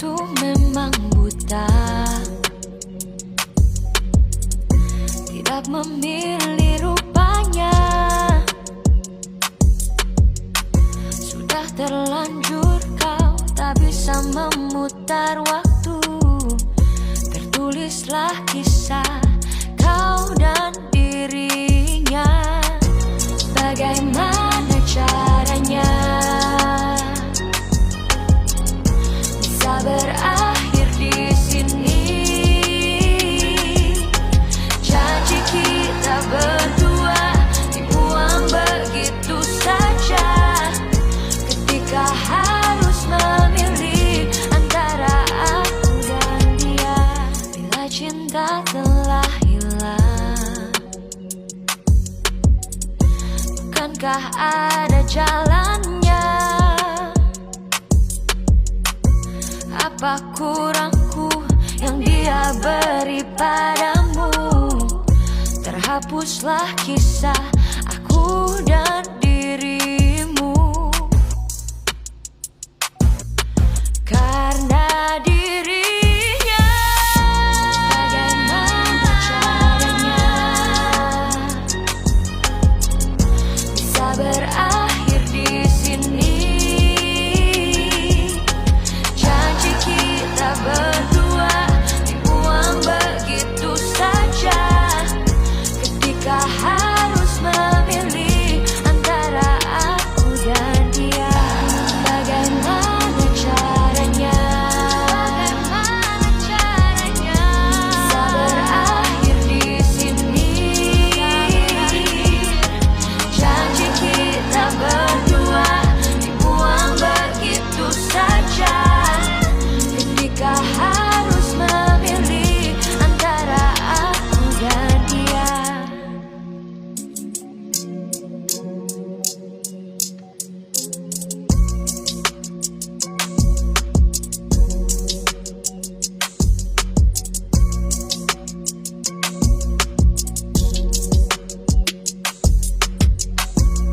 itu memang buta, tidak memilih rupanya. Sudah terlanjur kau tak bisa memutar waktu. Tertulislah kisah kau dan dirinya. Bagaimana caranya bisa berakhir di sini? Janji kita berdua dibuang begitu saja, ketika harus memilih antara aku dan dia. Bila cinta telah hilang, bukankah ada jalannya? Apa kurangku yang dia beri padamu? Terhapuslah kisah aku dan dirimu, karena dirinya. Bagaimana caranya bisa berakhir di sini? Janji kita berdua dibuang begitu saja, ketika harus memilih antara aku dan dia. Bagaimana caranya? Bagaimana caranya bisa berakhir di sini? Janji kita berdua dibuang begitu saja, ketika harus memilih antara aku dan dia.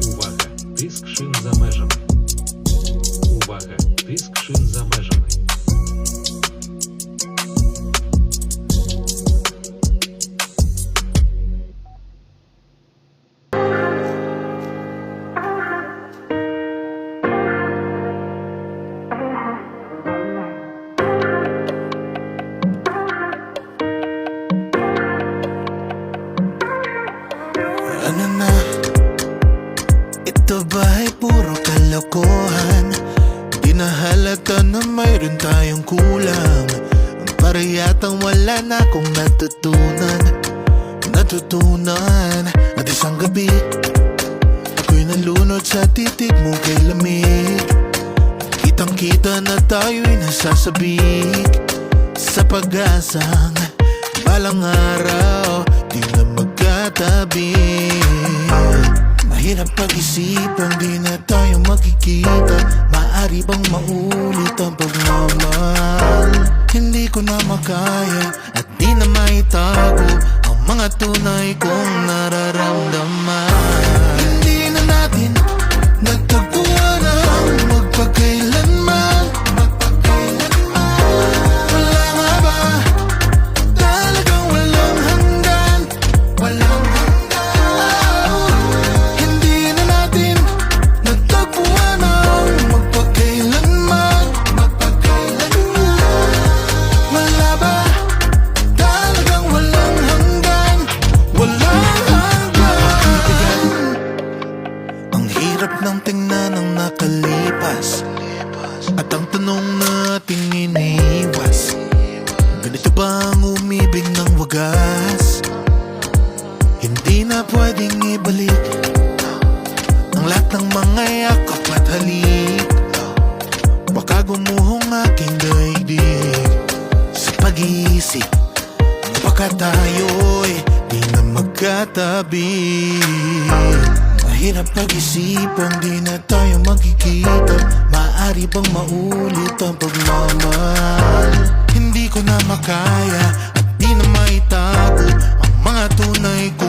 Увага! Тиск шин за межами. Увага! Тиск шин за межами. Ano na? Ito ba ay puro kalokohan? Di na halata na mayroon tayong kulang. Para yatang wala na akong natutunan. At isang gabi ako'y nalunod sa titig mo kay lamig. Kitang kita na tayo'y nasasabik sa pag-asang balang araw di na magkatabi. Mahirap pag-isipan, di na tayo magkikita. Maaari bang maulit ang pagmamahal? Hindi ko na makaya at di na maitago ang mga tunay kong nararamdaman. Hindi na natin nagtagpuan ang magpagkailanman. Wala nga ba talagang walang hanggan? Walang hindi na natin nagtagpuan ang magpagkailanman. Wala ba talagang walang hanggan? Walang hanggan. Ang hirap ng tingnan ng nakalipas, at ang tanong natin iniwas, ganito ba ang umibig ng wagas? Hindi na pwedeng ibalik ang lahat ng mga yakap at halik. Baka gumuhong aking daigdig sa pag-iisip, baka tayo'y di na magkatabi. Mahirap pag-isipan, di na tayo magkikita. Maaari bang maulit ang pagmamahal? Hindi ko na makaya at di na maitago ang mga tunay ko